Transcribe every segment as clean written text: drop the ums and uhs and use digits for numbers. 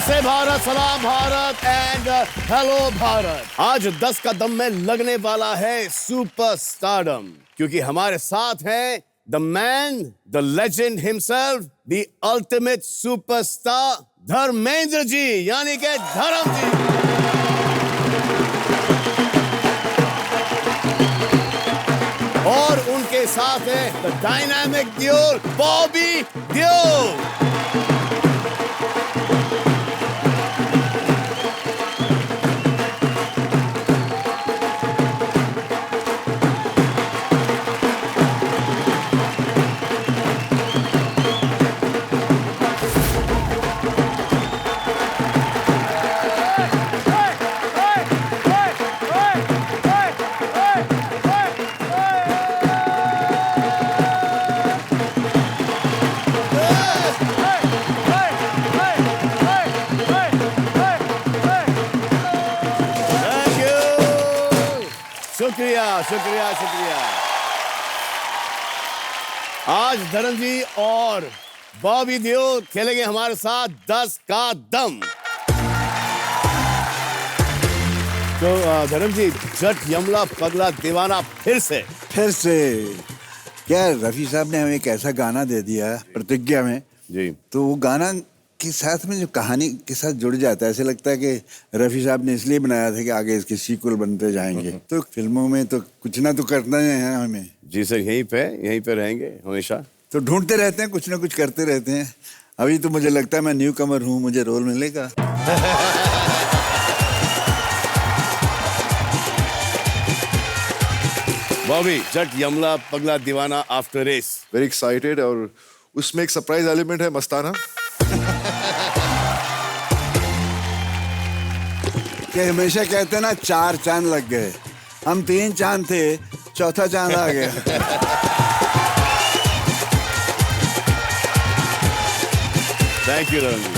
नमस्ते भारत, सलाम Bharat and hello Bharat. आज 10 का दम में लगने वाला है सुपरस्टारडम, क्योंकि हमारे साथ है the man, the legend himself, the ultimate superstar Dharmendra ji, यानी कि धर्म जी। और उनके साथ है the dynamic duo Bobby Deol. शुक्रिया शुक्रिया शुक्रिया। आज धर्म जी और बॉबी देओल खेलेंगे हमारे साथ 10 का दम। तो धर्म जी, जट यमला पगला दीवाना फिर से क्या रफी साहब ने हमें एक ऐसा गाना दे दिया प्रतिज्ञा में जी, तो वो गाना के साथ में जो कहानी के साथ जुड़ जाता है, ऐसे लगता है कि रफी साहब ने इसलिए बनाया था कि आगे इसके सीक्वल बनते जाएंगे। तो फिल्मों में तो कुछ ना तो करना है हमें। जी सर, यहीं पे रहेंगे हमेशा। तो ढूंढते रहते हैं, कुछ ना कुछ करते रहते हैं। अभी तो मुझे लगता है मैं न्यू कमर हूँ, मुझे रोल मिलेगा। बॉबी, जट यमला पगला दीवाना आफ्टर रेस। Very excited. और उसमें एक सरप्राइज एलिमेंट है, मस्ताना। कि हमेशा कहते हैं ना, 4 चांद लग गए, हम 3 चांद थे, चौथा चांद आ गया। थैंक यू धर्म जी।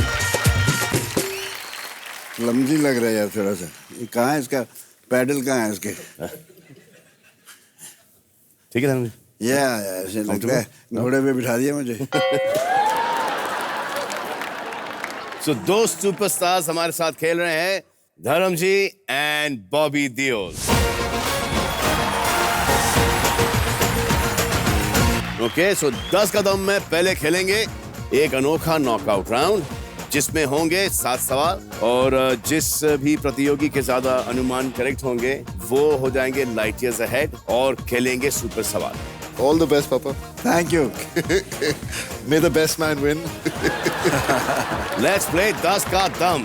लमजी लग रहा है यार थोड़ा सा। ये कहाँ है इसका पैडल, कहाँ है इसके? ठीक है धर्म जी। ऐसे लगता है घोड़े पे बिठा दिया मुझे। So, 2 सुपरस्टार्स हमारे साथ खेल रहे हैं, धर्म जी एंड बॉबी देओल। ओके, सो 10 का दम में पहले खेलेंगे एक अनोखा नॉकआउट राउंड, जिसमें होंगे 7 सवाल, और जिस भी प्रतियोगी के ज्यादा अनुमान करेक्ट होंगे वो हो जाएंगे लाइट ईयर्स अहेड और खेलेंगे सुपर सवाल। All the best, Papa. Thank you. May the best man win. Let's play 10 का दम।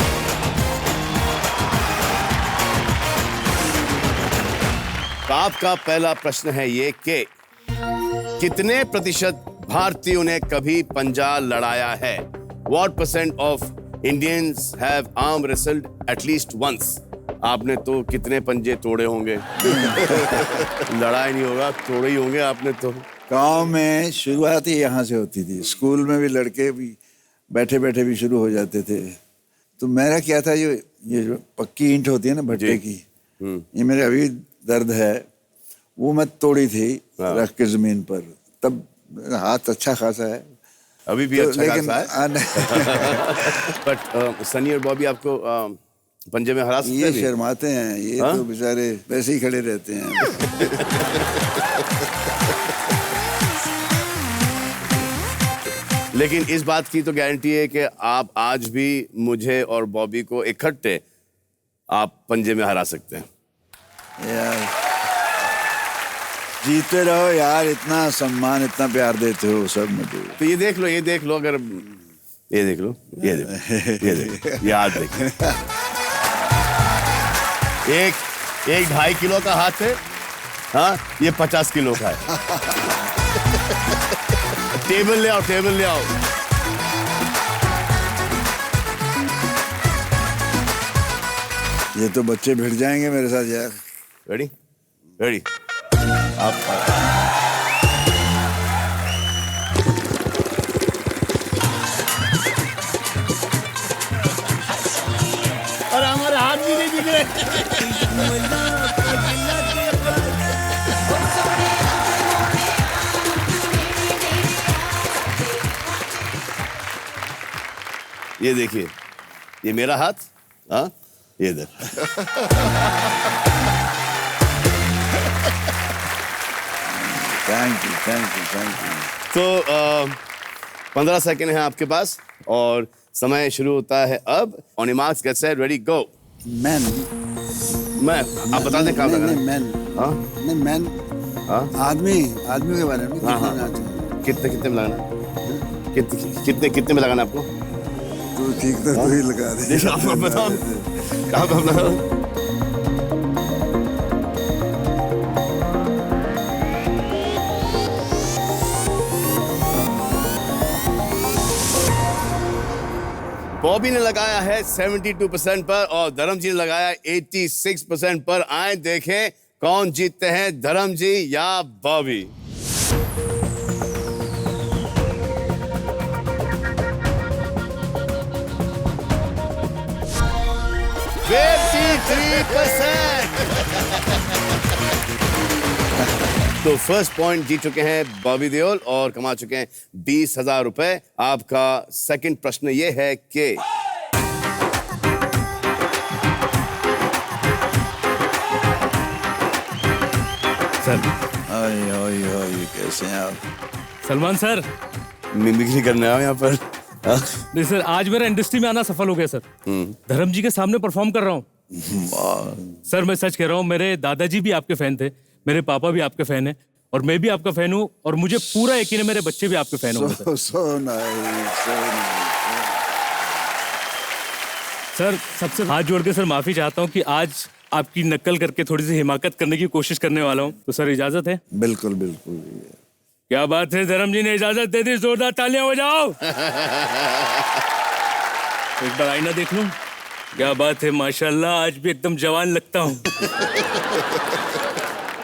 आपका पहला प्रश्न है ये कि कितने प्रतिशत भारतीयों ने कभी पंजा लड़ाया है? What % of Indians have arm wrestled at least once? आपने तो कितने पंजे तोड़े होंगे? लड़ाई नहीं होगा, तोड़े ही होंगे आपने तो। गांव में शुरुआत ही यहाँ से होती थी। स्कूल में भी लड़के भी बैठे बैठे भी शुरू हो जाते थे। तो मेरा क्या था, ये जो पक्की ईंट होती है ना भट्टे की, ये मेरे अभी दर्द है, वो मैं तोड़ी थी रख के जमीन पर। तब हाथ अच्छा खासा है, अभी भी तो, अच्छा खासा है। बट सनी और बॉबी आपको पंजे में हरा सकते हैं? ये शर्माते हैं, ये तो बेचारे वैसे ही खड़े रहते हैं। लेकिन इस बात की तो गारंटी है कि आप आज भी मुझे और बॉबी को इकट्ठे आप पंजे में हरा सकते हैं। यार जीते रहो यार, इतना सम्मान, इतना प्यार देते हो सब मुझे। तो ये देख लो, अगर ये देख लो, ये आज देखो। एक 2.5 किलो का हाथ है, हाँ, ये 50 किलो का है। टेबल ले आओ। ये तो बच्चे भिड़ जाएंगे मेरे साथ यार। रेडी आप और हमारे हाथ भी नहीं दिख रहे। ये देखिए, ये मेरा हाथ, हाँ ये इधर। Thank you. तो 15 सेकंड है आपके पास और समय शुरू होता है अब। On marks get set ready go. Man, मैं आप बता दें कहाँ लगाना है? मैन, हाँ नहीं मैन, हाँ आदमी के बारे में हाँ हाँ। कितना चाहिए? कितने में लगाना है? कितने में लगाना है आपको? तू ठीक तो तू ही लगा दे। आप बताओ, आप लगाओ। बॉबी ने लगाया है 72% पर और धर्म जी ने लगाया 86% पर। आए देखें कौन जीतते हैं, धर्म जी या बॉबी। तो फर्स्ट पॉइंट जीत चुके हैं बॉबी देओल और कमा चुके हैं 20,000 रुपए। आपका सेकंड प्रश्न ये है कि सर, ओए कैसे हैं आप? सलमान सर। मिमिक्री करने आओ यहाँ पर। हाँ? नहीं सर, आज मेरा इंडस्ट्री में आना सफल हो गया सर। धर्म जी के सामने परफॉर्म कर रहा हूँ। वाह, सर मैं सच कह रहा हूँ, मेरे दादाजी भी आपके फैन थे, मेरे पापा भी आपके फैन हैं और मैं भी आपका फैन हूँ और मुझे पूरा यकीन है मेरे बच्चे भी आपके फैन होंगे sir. so nice, so nice. Sir सबसे हाथ जोड़ के सर माफी चाहता हूँ कि आज आपकी नकल करके थोड़ी सी हिमाकत करने की कोशिश करने वाला हूँ, तो सर इजाजत है? बिल्कुल बिल्कुल। क्या बात है, धर्म जी ने इजाजत दे दी, जोरदार तालियां बजाओ। एक बार आईना देख लूं। क्या बात है, माशाल्लाह आज भी एकदम जवान लगता हूँ।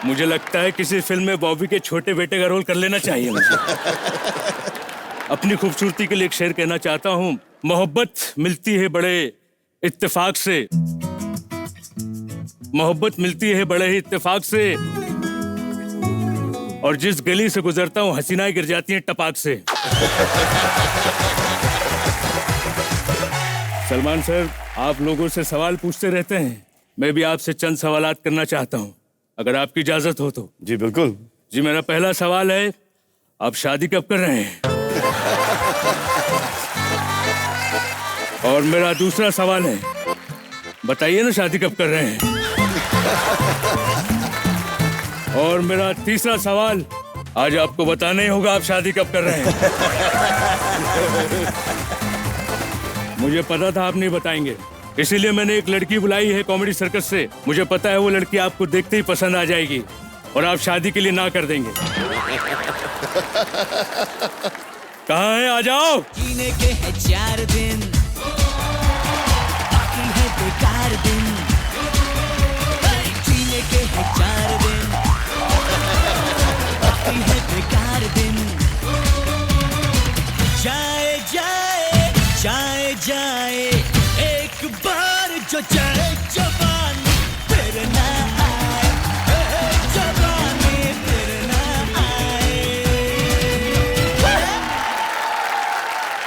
मुझे लगता है किसी फिल्म में बॉबी के छोटे बेटे का रोल कर लेना चाहिए मुझे। अपनी खूबसूरती के लिए एक शेर कहना चाहता हूँ। मोहब्बत मिलती है बड़े इत्तेफाक से, मोहब्बत मिलती है बड़े ही इत्तेफाक से, और जिस गली से गुजरता हूँ हसीनाएं गिर जाती हैं टपाक से। सलमान सर, आप लोगों से सवाल पूछते रहते हैं, मैं भी आपसे चंद सवालात करना चाहता हूँ, अगर आपकी इजाजत हो तो। जी बिल्कुल। जी मेरा पहला सवाल है, आप शादी कब कर रहे हैं? और मेरा दूसरा सवाल है, बताइए ना शादी कब कर रहे हैं? और मेरा तीसरा सवाल, आज आपको बताना ही होगा आप शादी कब कर रहे हैं। मुझे पता था आप नहीं बताएंगे, इसीलिए मैंने एक लड़की बुलाई है कॉमेडी सर्कस से। मुझे पता है वो लड़की आपको देखते ही पसंद आ जाएगी और आप शादी के लिए ना कर देंगे। कहाँ है, आ जाओ। जीने के है 4 दिन, बाकी है बेकार दिन। जीने के है 4 दिन, बाकी है बेकार दिन। जाए जाए जाए जाए एक बार जो जाए जवानी फिर ना आए, जवानी फिर ना आए।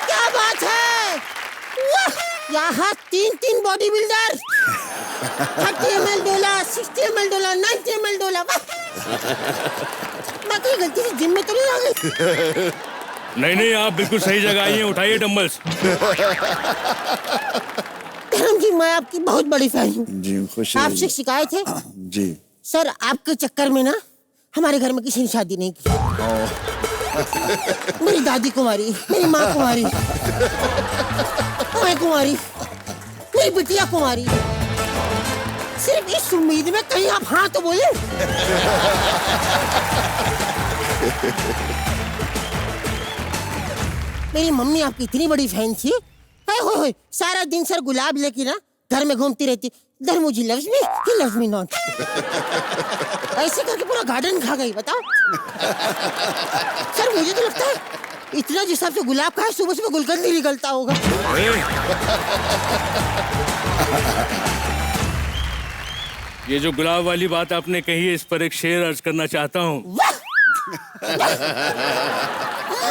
क्या बात है, वाह! यहाँ 3 बॉडी बिल्डर, 30 ml डोला, 60 ml डोला, 90 ml डोला। मैं कहीं गलती से जिम में तो नहीं आ गई? नहीं, आप बिल्कुल सही जगह आई हैं, उठाइए डंबल्स। धर्म जी, मैं आपकी बहुत बड़ी फैन हूँ। जी खुश आपसे शिकायत है जी। सर, आपके चक्कर में ना हमारे घर में किसी ने शादी नहीं की। मेरी दादी कुंवारी, मेरी माँ कुंवारी, मैं कुंवारी, मेरी बिटिया कुंवारी। सिर्फ इस उम्मीद में कहीं आप हाँ तो बोले। मेरी मम्मी आपकी इतनी बड़ी फैन थी, होय सारा दिन सर गुलाब लेके ना घर में घूमती रहती। Dharmu ji loves me, he loves me not. ऐसे करके पूरा गार्डन खा गई, बताओ। सर मुझे तो लगता है इतना जिस हिसाब से गुलाब का है, सुबह सुबह गुलकंद ही निकलता होगा। ये जो गुलाब वाली बात आपने कही है, इस पर एक शेर अर्ज करना चाहता हूँ। वाह!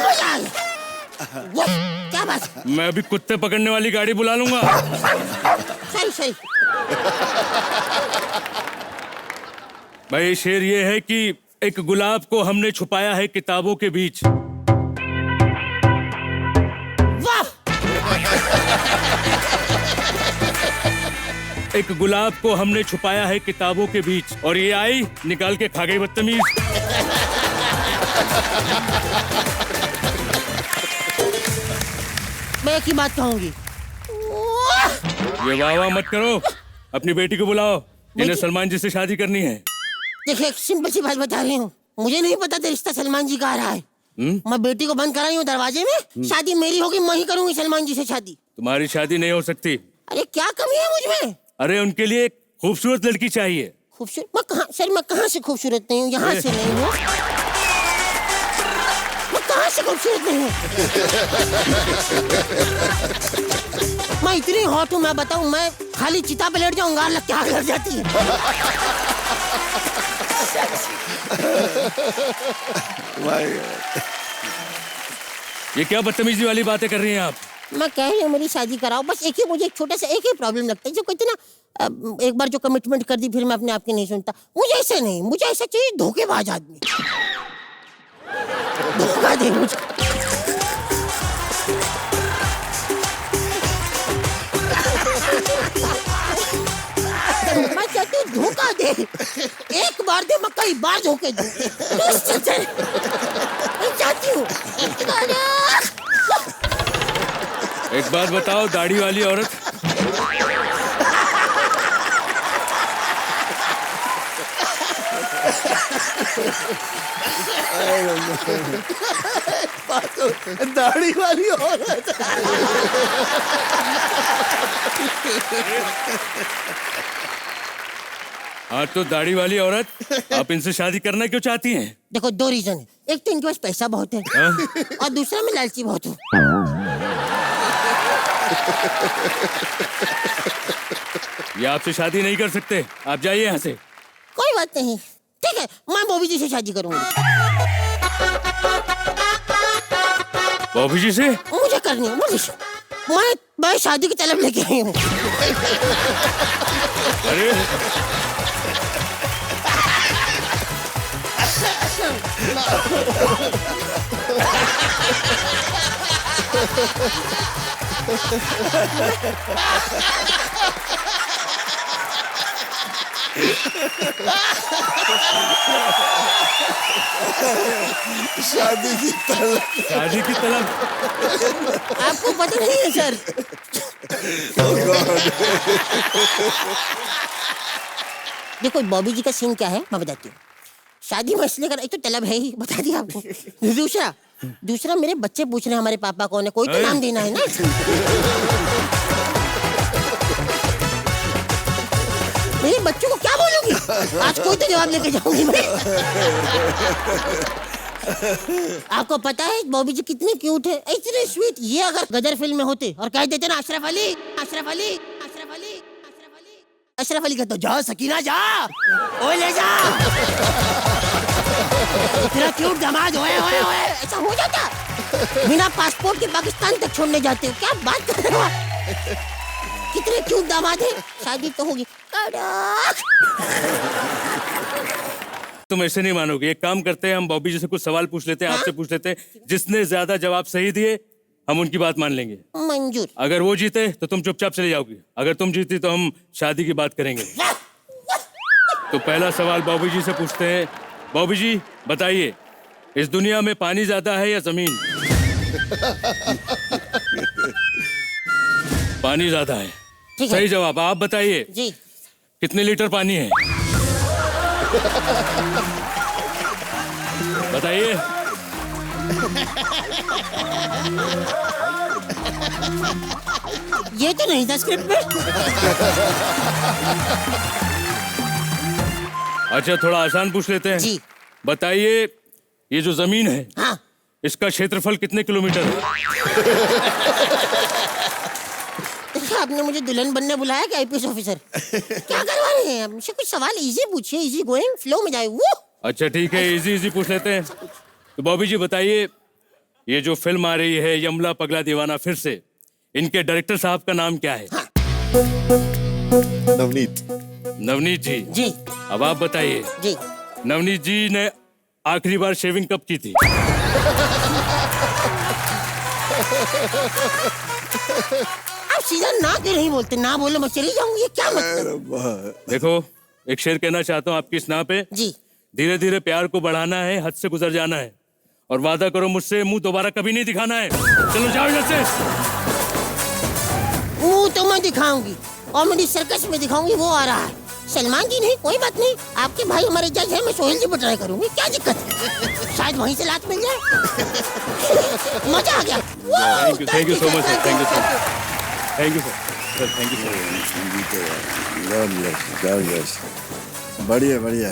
मजा आ गया। वाह! क्या बात है? मैं अभी कुत्ते पकड़ने वाली गाड़ी बुला लूंगा। सही सही। भाई शेर ये है कि एक गुलाब को हमने छुपाया है किताबों के बीच। वाह। एक गुलाब को हमने छुपाया है किताबों के बीच, और ये आई निकाल के खा गई बदतमीज। मैं एक ही बात कहूंगी। ये वाह वाह मत करो, अपनी बेटी को बुलाओ, इन्हें सलमान जी से शादी करनी है। देखिए, एक सिंपल सी बात बता रही हूँ, मुझे नहीं पता था रिश्ता सलमान जी का आ रहा है। मैं बेटी को बंद कराई हूँ दरवाजे में, शादी मेरी होगी, मैं ही करूंगी सलमान जी से शादी। तुम्हारी शादी नहीं हो सकती। अरे क्या कमी है मुझ में? अरे उनके लिए एक खूबसूरत लड़की चाहिए। खूबसूरत? मैं कहाँ से खूबसूरत नहीं हूँ, यहाँ से नहीं हूँ। मैं कहाँ से खूबसूरत नहीं हूँ? मैं इतनी हॉट हूँ, मैं बताऊँ, मैं खाली चिता पे लेट जाऊँ, गाल लग के आग लग जाती है। ये क्या बदतमीजी वाली बातें कर रही हैं आप? मैं कह रही हूँ मेरी शादी कराओ, बस एक ही मुझे एक छोटा सा एक ही प्रॉब्लम लगता है, जो कहते ना एक बार जो कमिटमेंट कर दी फिर मैं अपने आप की नहीं सुनता। मुझे ऐसे नहीं, मुझे ऐसा चाहिए धोखेबाज आदमी, धोखा दे मुझे। मैं चाहती हूँ धोखा दे, एक बार दे, मैं कई बार धोखे दूं। मैं चाहती हूँ। एक बात बताओ, दाढ़ी वाली औरत, दाढ़ी वाली औरत। हाँ तो दाढ़ी वाली औरत, आप इनसे शादी करना क्यों चाहती हैं? देखो, दो रीजन है, एक तो इनके पास पैसा बहुत है, और दूसरा मैं लालची बहुत हूँ। ये आपसे शादी नहीं कर सकते, आप जाइए यहाँ से। कोई बात नहीं, ठीक है, मैं बॉबी जी से शादी करूंगी। बॉबी जी से? मुझे करनी है, मैं शादी की तलब लेके आई हूँ। अरे शादी की तलब। शादी की तलब? आपको पता नहीं है सर? देखो बॉबी जी का सीन क्या है मैं बताती हूँ। शादी में इसलिए कर, एक तो तलब है ही, बता दिया आपको। दूसरा मेरे बच्चे पूछ रहे हैं हमारे पापा कौन है, कोई तो नाम देना है ना। मेरे बच्चों को क्या बोलूंगी, आज कोई तो जवाब लेके जाऊंगी मैं। आपको पता है बॉबी जी कितने क्यूट है, इतने स्वीट। ये अगर गदर फिल्म में होते और कह देते ना अशरफ अली, अशरफ अली, अशरफ अली, अशरफ अली, अशरफ अली कहता जा सकीना जा, ओए ले जा, तेरा क्यूट दामाद, ओए ओए ओए, ऐसा हो जाता। बिना पासपोर्ट के पाकिस्तान तक छोड़ने जाते हो, क्या बात कर रहे हो आप? कितने क्यूट दामाद है, शादी तो होगी। तुम ऐसे नहीं मानोगे, एक काम करते हैं, हम बॉबी जी से कुछ सवाल पूछ लेते हैं, आपसे पूछ लेते हैं, जिसने ज्यादा जवाब सही दिए हम उनकी बात मान लेंगे। मंजूर। अगर वो जीते तो तुम चुपचाप चले जाओगी, अगर तुम जीती तो हम शादी की बात करेंगे। तो पहला सवाल बॉबी जी से पूछते हैं। बॉबी जी बताइए, इस दुनिया में पानी ज्यादा है या जमीन? पानी ज्यादा है। ठीक है। सही जवाब। आप बताइए जी। कितने लीटर पानी है? बताइए। ये तो नहीं था स्क्रिप्ट में। अच्छा थोड़ा आसान पूछ लेते हैं। जी। बताइए, ये जो जमीन है, हाँ। इसका क्षेत्रफल कितने किलोमीटर है? आपने मुझे दुल्हन बनने बुलाया क्या आईपीएस ऑफिसर? क्या करवा रहे हैं? मुझसे कुछ सवाल इजी पूछिए, इजी गोइंग फ्लो में जाए वो। अच्छा ठीक है, इजी इजी पूछ लेते हैं। तो बॉबी जी बताइए, ये जो फिल्म आ रही है यमला पगला दीवाना फिर से, इनके डायरेक्टर साहब का नाम क्या है? नवनीत। नवनीत जी। जी अब आप बताइए, जी। नवनीत जी ने आखिरी बार शेविंग कब की थी? आप सीधा ना क्यों नहीं बोलते? ना बोले मैं चली जाऊंगी, ये क्या मतलब? देखो, एक शेर कहना चाहता हूँ आपकी इस ना पे। जी धीरे धीरे प्यार को बढ़ाना है, हद से गुजर जाना है, और वादा करो मुझसे मुंह दोबारा कभी नहीं दिखाना है। चलो जाओ इधर से। मुंह तो मैं दिखाऊंगी, कॉमेडी सर्कस में दिखाऊंगी, वो आ रहा है। सलमान जी नहीं, कोई बात नहीं, आपके भाई हमारे जज है, मैं सोहेल जी पर ट्राई करूंगी, क्या दिक्कत है? शायद वहीं से लात मिल जाए। मजा आ गया। Thank you so much sir, thank you sir, thank you sir, thank you sir. बढ़िया बढ़िया।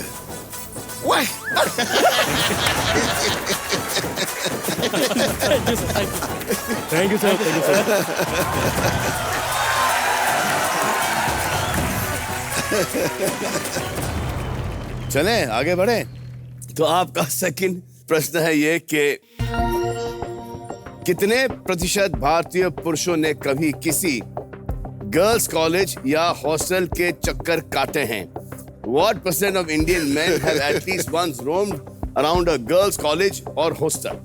Thank you sir, thank you sir. चले आगे बढ़े। तो आपका सेकंड प्रश्न है ये कि कितने प्रतिशत भारतीय पुरुषों ने कभी किसी गर्ल्स कॉलेज या हॉस्टल के चक्कर काटे हैं? What percent of Indian men have at least once roamed around a girls college or hostel?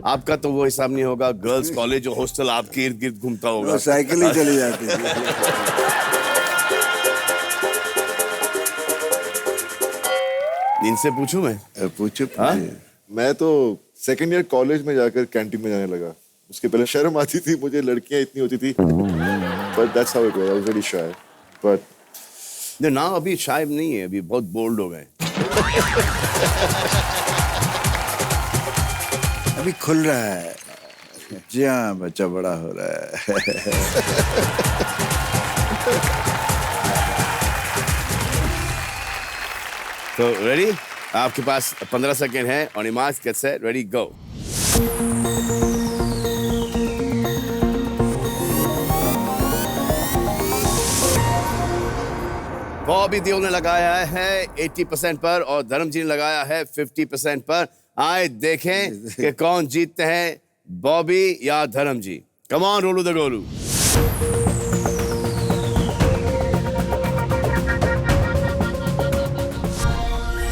आपका तो वो हिसाब नहीं होगा, गर्ल्स कॉलेज और हॉस्टल आपके इर्द गिर्द घूमता होगा। वो साइकिल ही चली जाती थी। इनसे पूछूं मैं? पूछो। हाँ? मैं तो सेकेंड ईयर कॉलेज में जाकर कैंटीन में जाने लगा। उसके पहले शर्म आती थी मुझे, लड़कियां इतनी होती थी। But that's how it was. I was very shy. But ना अभी शायद नहीं है, अभी बहुत बोल्ड हो गए। अभी खुल रहा है। जी हाँ, बच्चा बड़ा हो रहा है। तो रेडी? आपके पास 15 सेकेंड है। On your marks get set ready go. Bobby Deol ने लगाया है 80% पर और धर्मजी ने लगाया है 50% पर। आए देखें कि कौन जीतते हैं, बॉबी या Dharamji. Come on Rolu the Golu.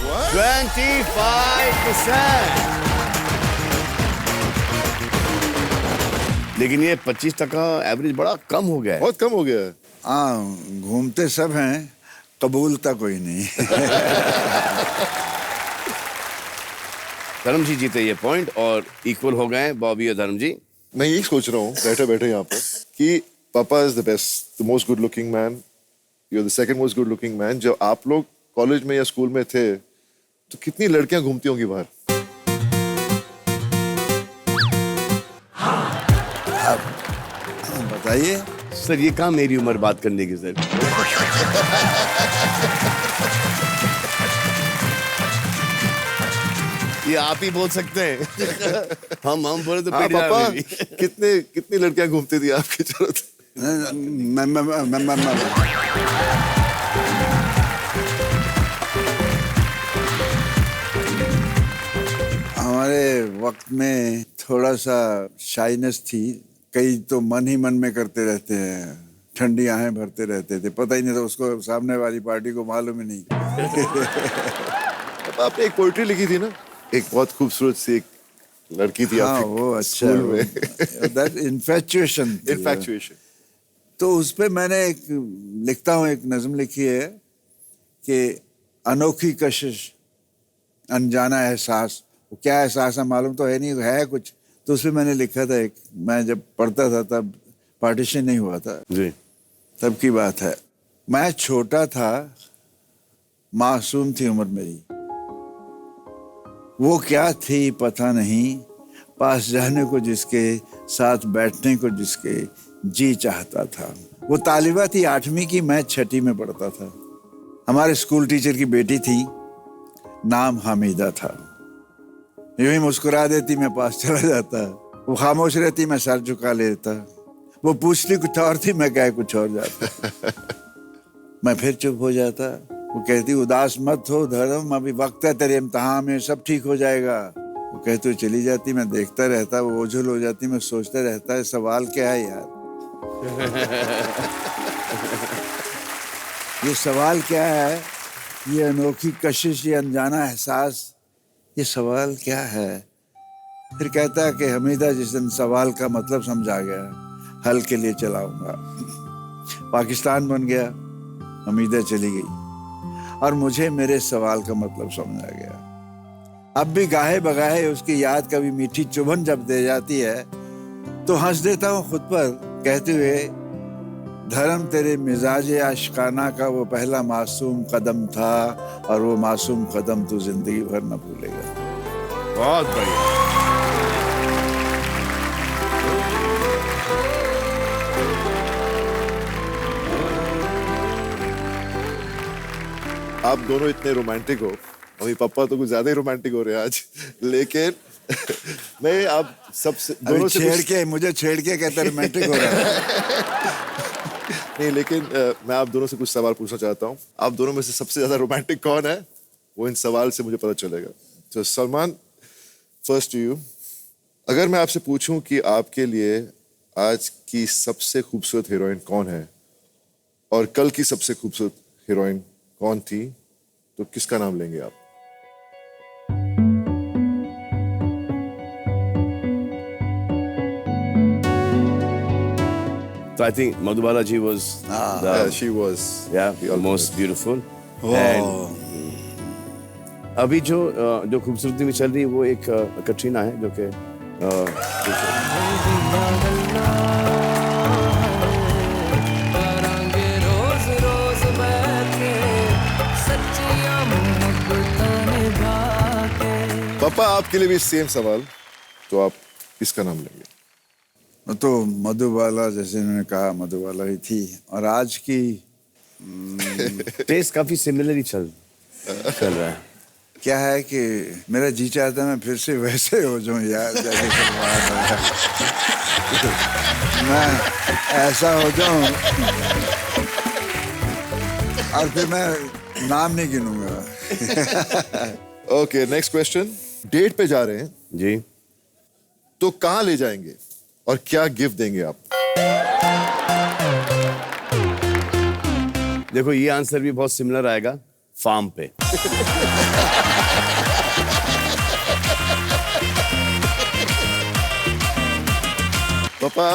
What? 25%। लेकिन ये 25% एवरेज बड़ा कम हो गया है। बहुत कम हो गया है। हाँ, घूमते सब हैं, कबूलता कोई नहीं। धर्म जी जीते ये पॉइंट और इक्वल हो गए बॉबी और धर्म जी। मैं यही सोच रहा हूँ बैठे बैठे यहाँ पर कि papa is the best, the most good looking man, you are the second most good looking man. जब आप लोग कॉलेज में या स्कूल में थे तो कितनी लड़कियां घूमती होंगी बाहर? बताइए सर, ये कहाँ मेरी उम्र बात करने की सर। ये आप ही बोल सकते हैं। हम बोले तो हाँ पेट पापा, जाएगी। कितनी लड़कियां घूमती थी आपकी जरूरत? हमारे वक्त में थोड़ा सा शाइनेस थी, कई तो मन ही मन में करते रहते हैं, ठंडी आहें भरते रहते थे, पता ही नहीं था उसको, सामने वाली पार्टी को मालूम ही नहीं। पापा, आपने एक पोइट्री लिखी थी ना, एक बहुत खूबसूरत सी एक लड़की थी हाँ, आपके वो अच्छा, स्कूल में। That infatuation. इन्फैक्चुएशन। तो उस पे मैंने एक लिखता हूँ, एक नज्म लिखी है कि अनोखी कशिश अनजाना एहसास। वो क्या एहसास है मालूम तो है नहीं, है कुछ। तो उसमें मैंने लिखा था, एक मैं जब पढ़ता था तब पार्टीशन नहीं हुआ था जी, तब की बात है। मैं छोटा था, मासूम थी उम्र मेरी, वो क्या थी पता नहीं, पास जाने को जिसके, साथ बैठने को जिसके जी चाहता था। वो तालिबा थी 8वीं की, मैं 6ठी में पढ़ता था। हमारे स्कूल टीचर की बेटी थी, नाम हामिदा था। यूं ही मुस्कुरा देती, मैं पास चला जाता। वो खामोश रहती, मैं सर झुका लेता। वो पूछती कुछ और थी, मैं कह कुछ और जाता। मैं फिर चुप हो जाता। वो कहती उदास मत हो धर्म, अभी वक्त है तेरे इम्तिहान में, सब ठीक हो जाएगा। वो कहते हुए चली जाती, मैं देखता रहता, वो ओझल हो जाती, मैं सोचता रहता है सवाल क्या है यार, ये सवाल क्या है, ये अनोखी कशिश, ये अनजाना एहसास, ये सवाल क्या है। फिर कहता है कि हमीदा जिस दिन सवाल का मतलब समझा गया, हल के लिए चलाऊंगा। पाकिस्तान बन गया, हमीदा चली गई और मुझे मेरे सवाल का मतलब समझ आ गया। अब भी गाहे बगाहे उसकी याद कभी मीठी चुभन जब दे जाती है तो हंस देता हूँ खुद पर, कहते हुए धर्म तेरे मिजाज आशिकाना का वो पहला मासूम कदम था और वो मासूम कदम तू जिंदगी भर न भूलेगा। बहुत बढ़िया। आप दोनों इतने रोमांटिक हो, मम्मी पापा तो कुछ ज्यादा ही रोमांटिक हो रहे हैं आज, लेकिन मैं आप सबसे दोनों से मुझे छेड़ के कहते रोमांटिक हो रहा है। नहीं, लेकिन मैं आप दोनों से कुछ सवाल पूछना चाहता हूँ। आप दोनों में से सबसे ज्यादा रोमांटिक कौन है, वो इन सवाल से मुझे पता चलेगा। तो सलमान, फर्स्ट टू यू, अगर मैं आपसे पूछूं कि आपके लिए आज की सबसे खूबसूरत हीरोइन कौन है और कल की सबसे खूबसूरत हीरोइन कौन थी, तो किसका नाम लेंगे आप? So I think Madhubala ji was She was the most beautiful. And अभी जो खूबसूरती में चल रही है वो एक कटरीना है जो कि पापा, आपके लिए भी सेम सवाल, तो आप किसका नाम लेंगे? तो मधुबाला, जैसे इन्होंने कहा, मधुबाला ही थी। और आज की टेस्ट काफी सिमिलर ही चल रहा है। क्या है कि मेरा जी चाहता है मैं फिर से वैसे हो जाऊं यार, जैसे मैं ऐसा हो जाऊं और फिर मैं नाम नहीं गिनूंगा। Okay, next question. डेट पे जा रहे हैं जी, तो कहाँ ले जाएंगे और क्या गिफ्ट देंगे आप? देखो ये आंसर भी बहुत सिमिलर आएगा, फार्म पे। पापा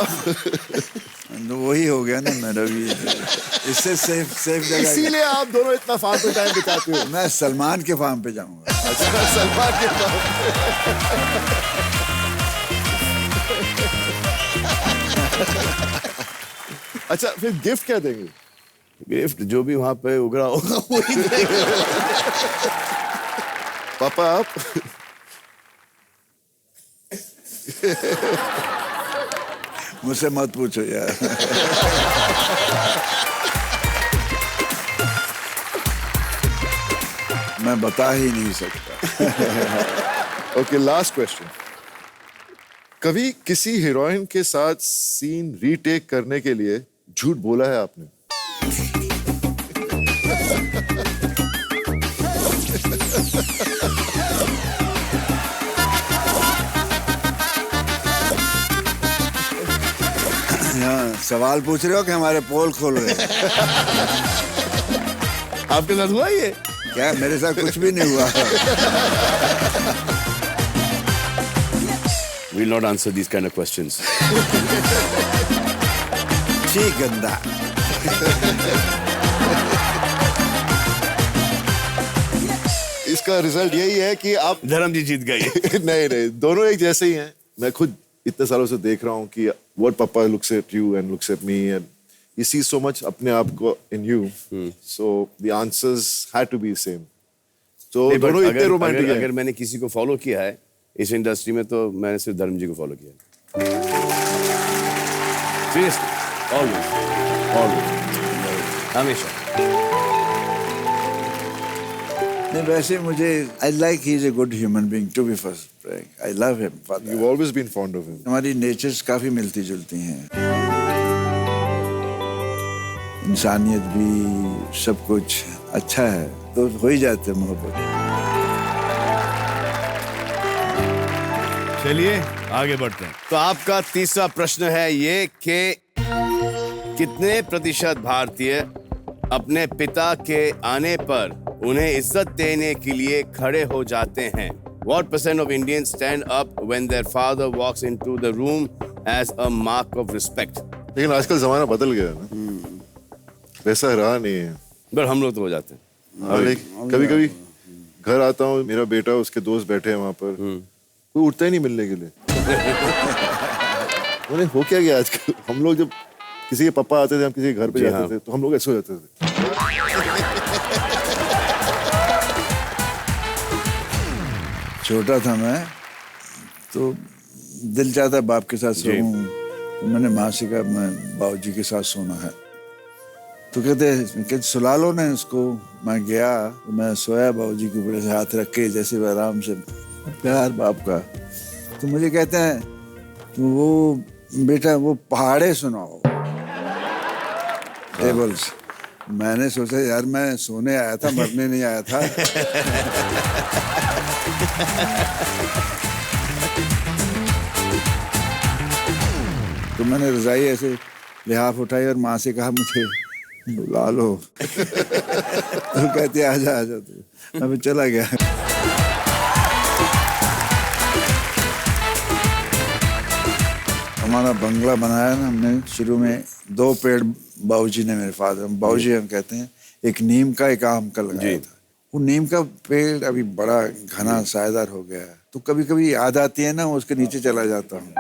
तो वही हो गया ना मेरा भी, इससे सेफ जगह। इसीलिए आप दोनों इतना फार्म पे टाइम बिताते हो। मैं सलमान के फार्म पे जाऊंगा। अच्छा, सलमान के फार्म पे। अच्छा, फिर गिफ्ट क्या देंगे? गिफ्ट जो भी वहां पे उगड़ा होगा वही देंगे। पापा आप मुझसे मत पूछो यार। मैं बता ही नहीं सकता। Okay, last question. कभी किसी हीरोइन के साथ सीन रीटेक करने के लिए झूठ बोला है आपने? सवाल पूछ रहे हो कि हमारे पोल खोल रहे हैं? आपके साथ हुआ ये? क्या मेरे साथ कुछ भी नहीं हुआ। We'll not answer these kind of questions. ठीक गंदा। इसका रिजल्ट यही है कि आप धर्म जी जीत गए। नहीं, दोनों एक जैसे ही हैं। मैं खुद इतने सालों से देख रहा हूँ कि what Papa looks at you and looks at me and he sees so much अपने आप को in you. So the answers had to be same. So नहीं, दोनों but इतने रोमांटिक हैं। अगर मैंने किसी को फॉलो किया है इस इंडस्ट्री में तो मैंने सिर्फ धर्म जी को फॉलो किया है। Seriously, always, हमेशा। नहीं, वैसे मुझे I like he is a good human being to be first frank. I love him for that. You've always been fond of him. हमारी नेचर्स काफी मिलती जुलती हैं, इंसानियत भी, सब कुछ अच्छा है तो हो ही जाते मोहब्बत। चलिए आगे बढ़ते हैं। तो आपका तीसरा प्रश्न है ये कि कितने प्रतिशत भारतीय अपने पिता के आने पर उन्हें इज्जत देने के लिए खड़े हो जाते हैं? What percent of Indians stand up when their father walks into the room as a mark of respect? लेकिन आजकल जमाना बदल गया है ना, वैसा रहा नहीं है। पर हम लोग तो हो जाते हैं। कभी कभी घर आता हूँ, मेरा बेटा उसके दोस्त बैठे हैं वहां पर, कोई उठता ही नहीं मिलने के लिए। उन्हें हो क्या गया आजकल? हम लोग जब किसी के पापा आते थे, हम किसी के घर पे जी जाते हाँ। थे, तो हम लोग ऐसे हो जाते थे। छोटा था मैं, तो दिल चाहता बाप के साथ सोऊं, तो मैंने माँ से कहा मैं बाबूजी के साथ सोना है। तो कहते सुला लो ना इसको। मैं गया, तो मैं सोया बाबूजी के ऊपर हाथ रख के, जैसे वो आराम से, प्यार बाप का। तो मुझे कहते हैं तो वो बेटा वो पहाड़े सुनाओ टेबल से। मैंने सोचा यार मैं सोने आया था, मरने नहीं आया था। तो मैंने रजाई ऐसे लिहाफ उठाई और माँ से कहा मुझे बुला लो। तो कहती आजा आजा। तो मैं चला गया। हमारा बंगला बनाया ना हमने, शुरू में 2 पेड़ बाबूजी ने, मेरे फादर, बाबूजी हम कहते हैं, एक नीम का एक आम का लगाया था। वो नीम का पेड़ अभी बड़ा घना सायेदार हो गया है, तो कभी कभी याद आती है ना, उसके नीचे चला जाता हूँ।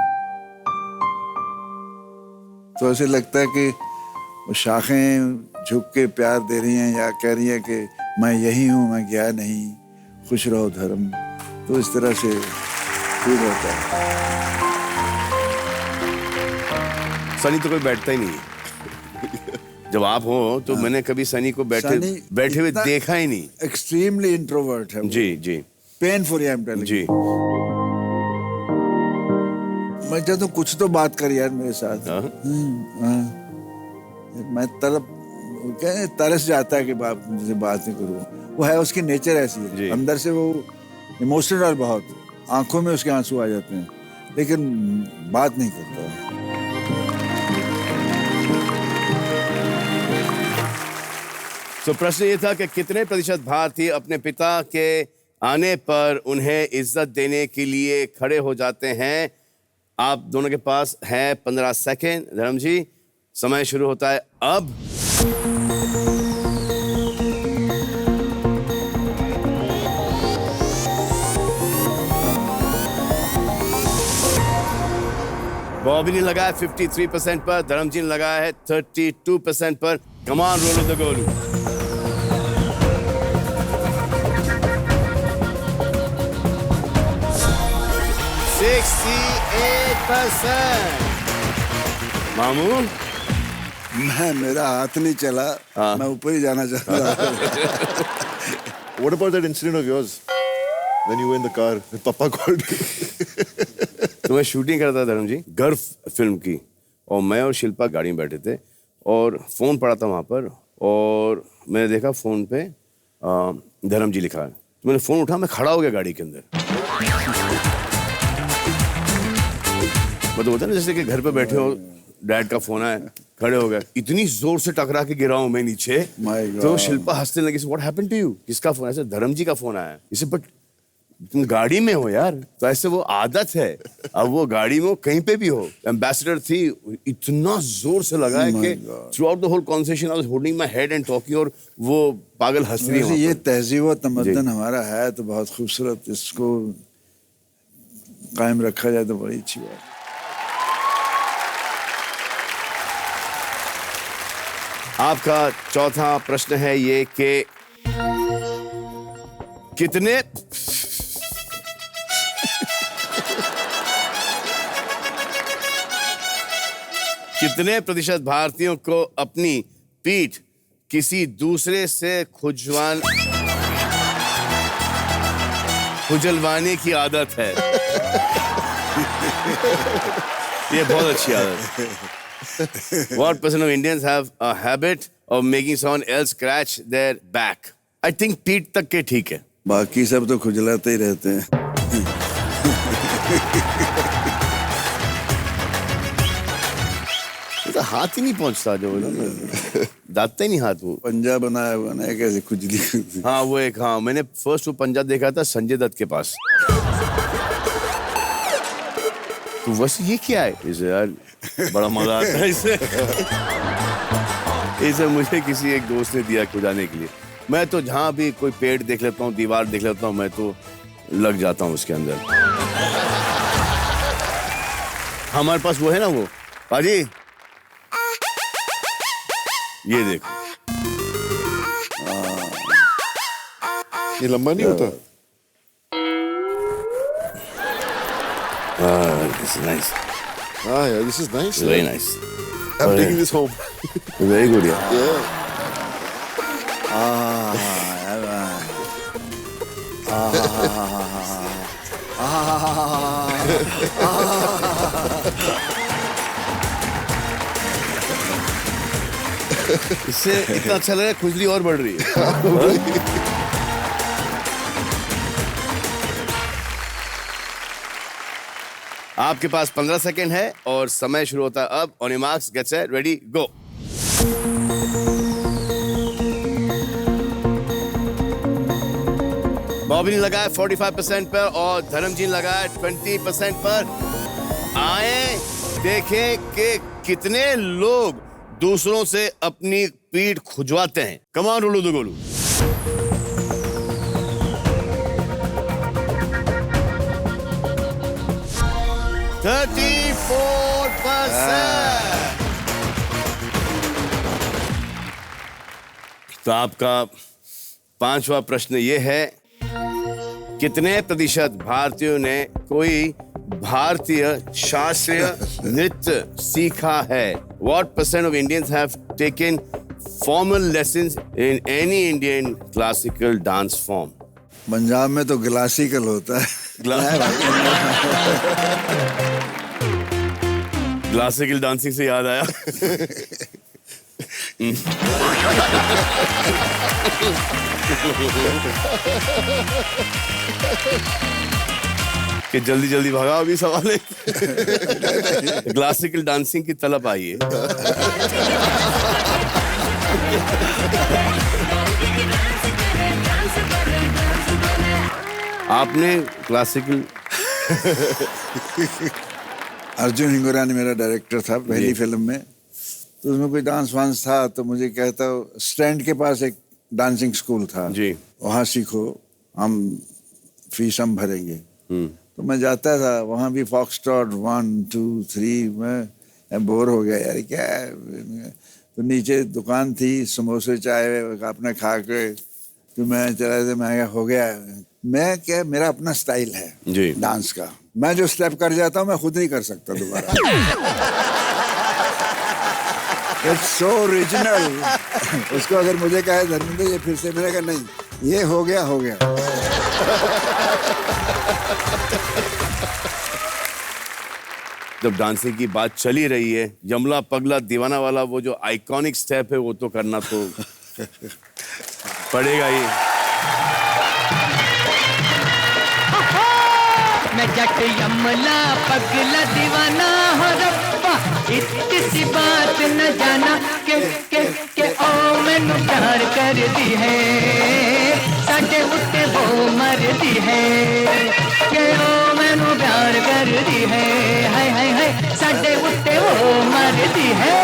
तो ऐसे लगता है कि वो शाखें झुक के प्यार दे रही हैं या कह रही हैं कि मैं यही हूँ, मैं गया नहीं, खुश रहो धर्म। तो इस तरह से फील होता है। सनी तो कोई बैठता ही नहीं है। जब आप हो तो मैंने कभी सनी को बैठे हुए देखा ही नहीं। एक्सट्रीमली इंट्रोवर्ट है वो। जी जी। पेनफुल आई एम टेलिंग जी। मैं चाहता हूँ कुछ तो बात कर यार मेरे साथ। हाँ। मैं तरस जाता है कि बाप मुझे बात नहीं करूँ। वो है, उसकी नेचर ऐसी है, अंदर से वो इमोशनल बहुत, आंखों में उसके आंसू आ जाते हैं, लेकिन बात नहीं करता। तो प्रश्न ये था कि कितने प्रतिशत भारतीय अपने पिता के आने पर उन्हें इज्जत देने के लिए खड़े हो जाते हैं? आप दोनों के पास है 15 सेकेंड। धर्म जी, समय शुरू होता है अब। बॉबी ने लगाया 53% पर, धर्मजी ने लगाया है 32% पर। कमान रोलो द गोलू। 68%। मामू, मेरा हाथ नहीं चला, मैं ऊपर ही जाना चाह रहा था। What about that incident of yours when you were in the car when Papa called you? तो मैं शूटिंग करता था धर्म जी, गर्व फिल्म की, और मैं और शिल्पा गाड़ी में बैठे थे और फोन पड़ा था वहां पर, और मैंने देखा फोन पे धर्म जी लिखा है। तो मैंने फोन उठा, मैं खड़ा हो गया गाड़ी के अंदर। मतलब होता है ना जैसे कि घर पे बैठे हो, डैड का फोन आया, खड़े हो गए, इतनी जोर से टकरा के गिरा हूं मैं नीचे। तो शिल्पा हंसने लगी, व्हाट हैपेंड टू यू? किसका फोन? ऐसे धर्म जी का फोन आया। इसे बट तुम गाड़ी में हो यार। तो ऐसे वो आदत है, अब वो गाड़ी में हो, कहीं पे भी हो। एम्बेसडर थी, इतना जोर से लगा है कि throughout the whole conversation I was holding my head and talking, और वो पागल हंस रही है। ये तहजीब और तमद्दन हमारा है तो बहुत खूबसूरत, इसको कायम रखा जाए तो बड़ी अच्छी बात। आपका चौथा प्रश्न है ये कि कितने प्रतिशत भारतीयों को अपनी पीठ किसी दूसरे से खुजलवाने की आदत है? ये बहुत अच्छी आदत है। What percent of Indians have a habit of making someone else scratch their back? I think पीठ तक के ठीक है। बाकी सब तो खुजलाते ही रहते हैं। ये तो हाथ ही नहीं पहुंचता जो दाता ही नहीं हाथ वो। पंजा बनाया हुआ ना, कैसे खुजली खुजली। हाँ वो एक, हाँ मैंने फर्स्ट वो पंजा देखा था संजय दत्त के पास। तो वैसे ये क्या है इसे यार, बड़ा मजा आता है इसे। इसे मुझे किसी एक दोस्त ने दिया खुजाने के लिए। मैं तो जहाँ भी कोई पेड़ देख लेता हूँ, दीवार देख लेता हूँ, मैं तो लग जाता हूँ उसके अंदर। हमारे पास वो है ना, वो पाजी ये देखो, ये लंबा नहीं होता? दिस इज नाइस, हाँ यार, this is nice. Very nice, I'm taking this home. Very good यार। इससे इतना अच्छा लग रहा है, खुजली और बढ़ रही है। आपके पास 15 सेकेंड है और समय शुरू होता है अब। On your marks, get set, ready, go. Bobby ने लगाया 45% पर और धर्मजी ने लगाया 20% पर। आए देखें कि कितने लोग दूसरों से अपनी पीठ खुजवाते हैं। कम ऑन रुलू दुगोलू। तो आपका 5वां प्रश्न ये है, कितने प्रतिशत भारतीयों ने कोई भारतीय शास्त्रीय नृत्य सीखा है? What percent of Indians have taken formal lessons in any Indian classical dance form? Punjab में तो क्लासिकल होता है। क्लासिकल डांसिंग से याद आया कि जल्दी जल्दी भगाओ, अभी सवाल है। क्लासिकल डांसिंग की तलब आई है। आपने क्लासिकल अर्जुन हिंगोरानी मेरा डायरेक्टर था पहली फिल्म में, तो उसमें कोई डांस वांस था, तो मुझे कहता स्टैंड के पास एक डांसिंग स्कूल था जी, वहाँ सीखो, हम फीस हम भरेंगे। तो मैं जाता था वहाँ भी, फॉक्सट्रॉट 1 2 3, मैं बोर हो गया यार क्या है। तो नीचे दुकान थी, समोसे चाय अपने खा के तो मैं चला था, मैं हो गया, मैं क्या, मेरा अपना स्टाइल है जी डांस का, मैं जो स्टेप कर जाता हूँ मैं खुद नहीं कर सकता दोबारा। It's so original. उसको अगर मुझे कहे धर्मेंद्र ये फिर से, मैंने कहा नहीं, ये हो गया हो गया। जब डांसिंग की बात चली रही है, यमला पगला दीवाना वाला वो जो आइकॉनिक स्टेप है वो तो करना तो पड़ेगा ही। मैं जट यमला पगला दीवाना हो रब्बा, इतनी सी बात न जाना के ओ मैनू प्यार कर दी है, साडे उत्ते वो मर दी है, के ओ मैनू प्यार कर दी है, हाय हाय हाय साडे उत्ते वो मर दी है।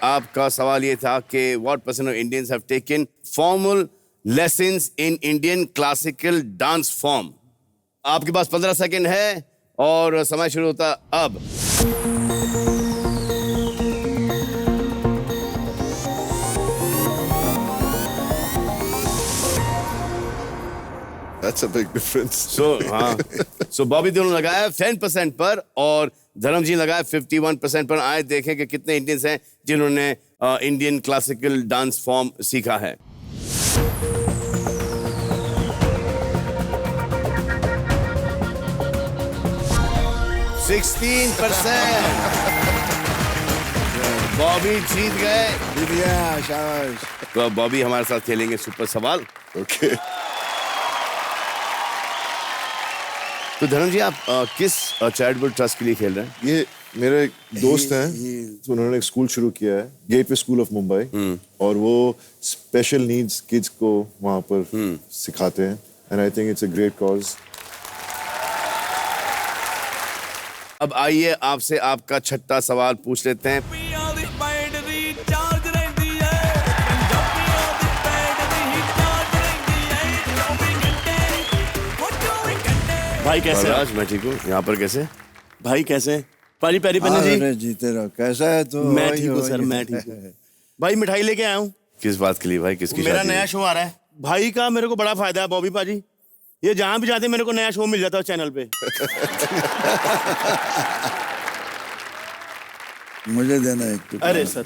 आपका सवाल ये था कि what percent of Indians have taken formal lessons in Indian classical dance form. आपके पास 15 सेकेंड है और समय शुरू होता अब। That's a big difference. सो बॉबी दोनों लगाया 10% पर और धर्म जी लगाया 51% पर। आए देखें कि कितने इंडियंस हैं जिन्होंने इंडियन क्लासिकल डांस फॉर्म सीखा है। बॉबी जीत गए। जीत गया, शाबाश। तो अब बॉबी हमारे साथ खेलेंगे सुपर सवाल। Okay. तो धर्म जी, आप किस चैरिटेबल ट्रस्ट के लिए खेल रहे हैं? ये मेरे एक दोस्त हैं, तो उन्होंने एक स्कूल शुरू किया है, गेटवे स्कूल ऑफ मुंबई, और वो स्पेशल नीड्स किड्स को वहाँ पर सिखाते हैं, and I think it's a great cause. अब आइए आपसे आपका छठा सवाल पूछ लेते हैं। ਪੰਜਾਬੀਆਂ ਦੀ ਬੈਟਰੀ ਚਾਰਜ ਰਹਿੰਦੀ ਏ ਪੰਜਾਬੀਆਂ ਦੀ ਬੈਟਰੀ ਚਾਰਜ ਰਹਿੰਦੀ ਏ 24 ਘੰਟੇ भाई कैसे हो? राज, मैं ठीक हूँ। यहाँ पर कैसे? भाई कैसे? पारी पैरी पन्ना जी। अरे जीते रहो। कैसा है तू? मैं ठीक हूँ सर, मैं ठीक हूँ। भाई मिठाई लेके आया हूँ। किस बात के लिए भाई? किसकी मेरा शादी नया है? शो आ रहा है भाई का, मेरे को बड़ा फायदा है बॉबी पाजी। ये जहाँ भी जाते मेरे को नया शो मिल जाता है चैनल पे। मुझे देना एक टुकड़ा। अरे सर,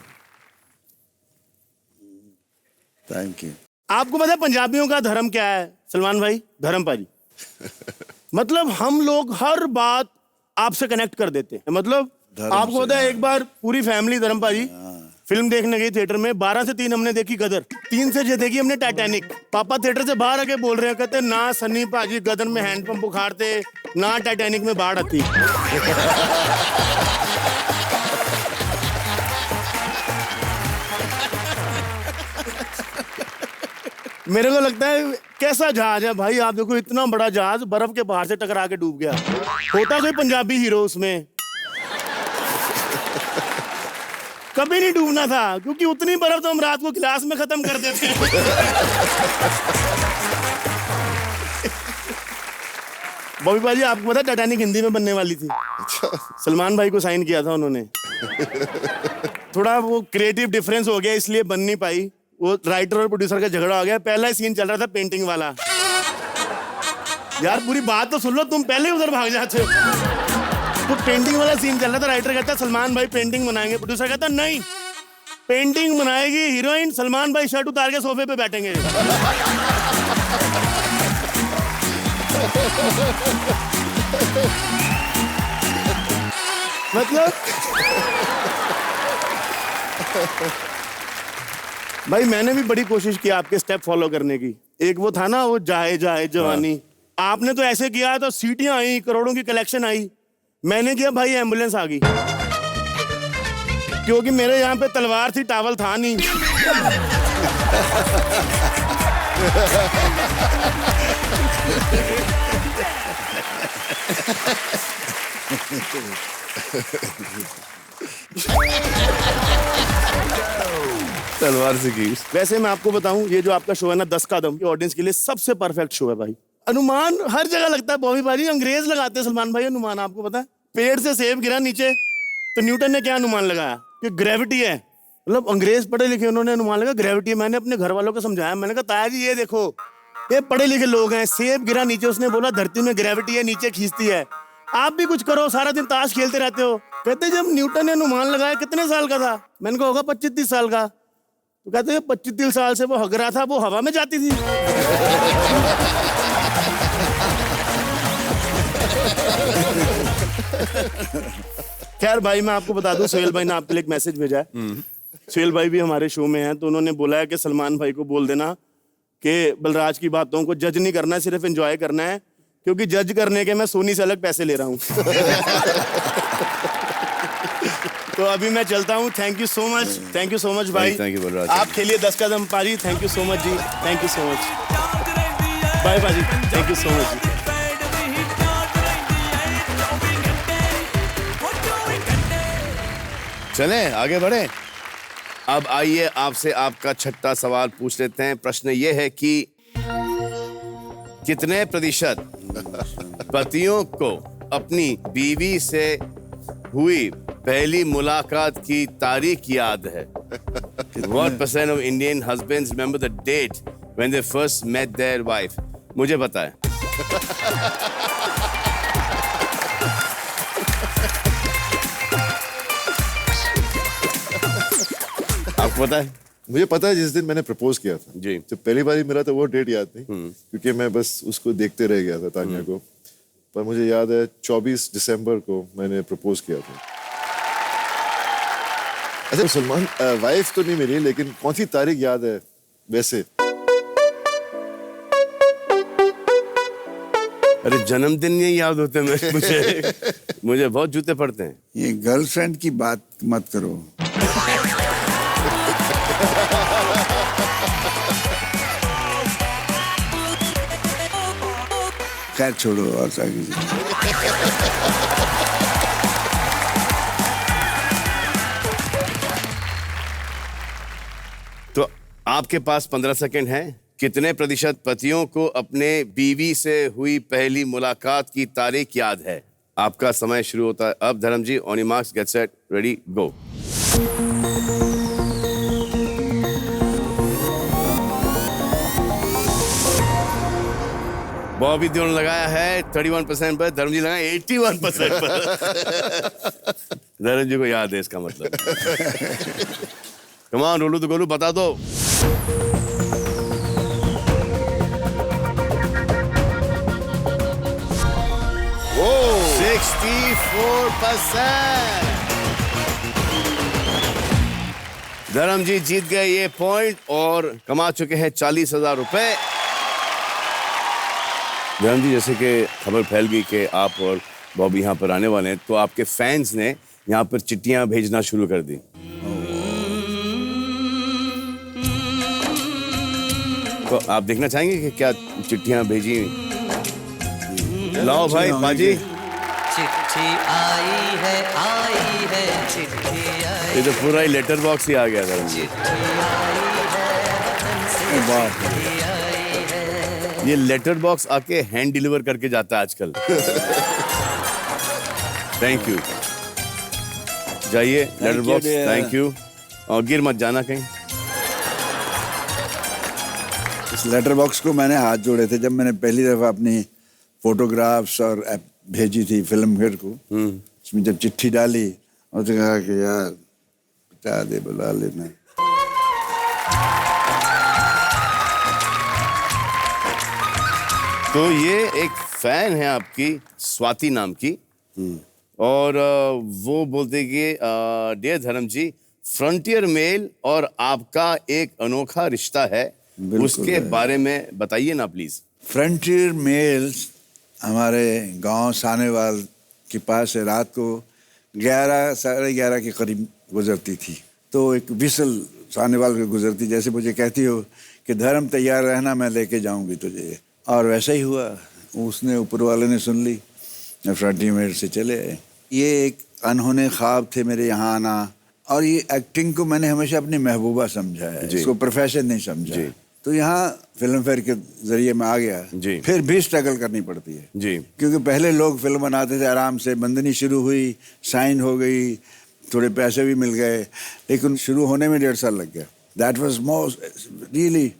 थैंक यू। आपको पता है पंजाबियों का धर्म क्या है सलमान भाई? धर्म पाजी मतलब हम लोग हर बात आपसे कनेक्ट कर देते हैं। मतलब धर्म आपको से, पता है, एक बार पूरी फैमिली धर्म पाजी फिल्म देखने गई थिएटर में। 12 से 3 हमने देखी गदर, 3 से देखी हमने टाइटैनिक। पापा थिएटर से बाहर आके बोल रहे हैं, कहते ना सनी पाजी गदर में हैंडपंप उखाड़ते, ना टाइटैनिक में बाढ़ आती। मेरे को लगता है कैसा जहाज है भाई, आप देखो इतना बड़ा जहाज बर्फ के पहाड़ से टकरा के डूब गया। होता कोई पंजाबी हीरो उसमें? कभी नहीं डूबना था, क्योंकि उतनी बर्फ तो हम रात को गिलास में खत्म कर देते हैं। बॉबी भाई आपको पता टाइटैनिक हिंदी में बनने वाली थी। सलमान भाई को साइन किया था उन्होंने। थोड़ा वो क्रिएटिव डिफरेंस हो गया, इसलिए बन नहीं पाई। वो राइटर और प्रोड्यूसर का झगड़ा हो गया। पहला ही सीन चल रहा था पेंटिंग वाला। यार पूरी बात तो सुन लो, तुम पहले ही उधर भाग जाते हो। तो पेंटिंग वाला सीन चल रहा था। राइटर कहता है सलमान भाई पेंटिंग बनाएंगे, प्रोड्यूसर कहता नहीं, पेंटिंग बनाएगी हीरोइन, सलमान भाई शर्ट उतार के सोफे पे बैठेंगे। मतलब भाई मैंने भी बड़ी कोशिश की आपके स्टेप फॉलो करने की। एक वो था ना, वो जाए जाए जवानी, आपने तो ऐसे किया तो सीटियां आई, करोड़ों की कलेक्शन आई। मैंने किया भाई एम्बुलेंस आ गई, क्योंकि मेरे यहाँ पे तलवार थी, टावल था नहीं। तलवार से की। वैसे मैं आपको बताऊं, ये जो आपका शो है ना 10 कदम, ये ऑडियंस के लिए सबसे परफेक्ट शो है भाई। अनुमान हर जगह लगता है बॉबी भाई, अंग्रेज लगाते हैं सलमान भाई अनुमान। आपको पता है पेड़ से सेब गिरा नीचे तो न्यूटन ने क्या अनुमान लगाया कि ग्रेविटी है। मतलब अंग्रेज पढ़े लिखे, उन्होंने अनुमान लगा ग्रेविटी है। मैंने अपने घर वालों को समझाया, मैंने कहा ताया जी ये देखो, ये पढ़े लिखे लोग हैं, सेब गिरा नीचे, उसने बोला धरती में ग्रेविटी है, नीचे खींचती है। आप भी कुछ करो, सारा दिन ताश खेलते रहते हो। कहते जब न्यूटन ने अनुमान लगाया कितने साल का था? मैंने कहा होगा 25-30 साल का। तो कहते हैं 25-30 साल से वो हग रहा था, वो हवा में जाती थी। खैर भाई मैं आपको बता दूं, सोहेल भाई ने आपके लिए एक मैसेज भेजा है। सोहेल भाई भी हमारे शो में हैं, तो उन्होंने बोला है कि सलमान भाई को बोल देना कि बलराज की बातों को जज नहीं करना, सिर्फ एंजॉय करना है, क्योंकि जज करने के मैं सोनी से अलग पैसे ले रहा हूं। तो अभी मैं चलता हूँ। Thank you so much, thank you so much भाई। Thank you, Balraj. आप खेलिए 10 कदम पाजी। थैंक यू सो मच जी, thank you so much. Bye पाजी, थैंक यू सो मच जी। चलें आगे बढ़े। अब आइए आपसे आपका छठा सवाल पूछ लेते हैं। प्रश्न ये है कि कितने प्रतिशत पतियों को अपनी बीवी से हुई पहली मुलाकात की तारीख याद है? What percent of Indian husbands remember the date when they first met their wife? मुझे पता है। आपको पता है? मुझे पता है जिस दिन मैंने प्रपोज किया था जी। तो पहली बार मेरा तो वो डेट याद नहीं क्योंकि मैं बस उसको देखते रह गया था तानिया को, पर मुझे याद है 24 दिसंबर को मैंने प्रपोज किया था। अच्छा सलमान, वाइफ तो नहीं मिली लेकिन कौन सी तारीख याद है वैसे? अरे जन्मदिन नहीं याद होते मुझे बहुत जूते पड़ते हैं। ये गर्लफ्रेंड की बात मत करो। खैर छोड़ो और आगे तो आपके पास 15 सेकंड है। कितने प्रतिशत पतियों को अपने बीवी से हुई पहली मुलाकात की तारीख याद है? आपका समय शुरू होता है अब। Dharam ji, on your marks, get set, ready, go. Bobby Deol लगाया है 31% पर, धर्म जी लगाया 81% पर। धर्म जी को याद है इसका मतलब। कम ऑन, रोलू तो गोलू, बता दो। वो 64%। धर्म जी जीत गए ये पॉइंट और कमा चुके हैं 40,000 रुपए। धर्म जी, जैसे कि खबर फैल गई कि आप और बॉबी यहाँ पर आने वाले हैं, तो आपके फैंस ने यहाँ पर चिट्ठियाँ भेजना शुरू कर दी। तो आप देखना चाहेंगे कि क्या चिट्ठियाँ भेजी? लाओ भाई बाजी। चिट्ठी आई है चिट्ठी आई। ये तो पूरा ही लेटर बॉक्स ही आ गया धर्म जी। ये लेटर बॉक्स आके हैंड डिलीवर करके जाता है आजकल। Thank you. जाइए लेटर बॉक्स, थैंक यू। और गिर मत जाना कहीं। इस लेटर बॉक्स को मैंने हाथ जोड़े थे जब मैंने पहली दफा अपनी फोटोग्राफ्स और ऐप भेजी थी फिल्म घर को। उसमें जब चिट्ठी डाली और तो कहा कि यार बता दे, बुला लेना। तो ये एक फैन है आपकी, स्वाति नाम की, और वो बोलते कि डियर धर्म जी, फ्रंटियर मेल और आपका एक अनोखा रिश्ता है, उसके है। बारे में बताइए ना प्लीज। फ्रंटियर मेल्स हमारे गांव सानेवाल के पास है। रात को 11 साढ़े 11 के करीब गुजरती थी। तो एक विसल सानेवाल के गुजरती, जैसे मुझे कहती हो कि धर्म तैयार रहना, मैं लेके जाऊंगी तुझे। और वैसा ही हुआ। उसने, ऊपर वाले ने सुन ली, फ्रंटियर मेल से चले आए। ये एक अनहोने ख्वाब थे मेरे यहाँ आना। और ये एक्टिंग को मैंने हमेशा अपनी महबूबा समझा है, इसको प्रोफेशन नहीं समझा। तो यहाँ फिल्म फेयर के जरिए मैं आ गया। फिर भी स्ट्रगल करनी पड़ती है जी, क्योंकि पहले लोग फिल्म बनाते थे आराम से, बंदनी शुरू हुई, साइन हो गई, थोड़े पैसे भी मिल गए, लेकिन शुरू होने में 1.5 साल लग गया। That was most really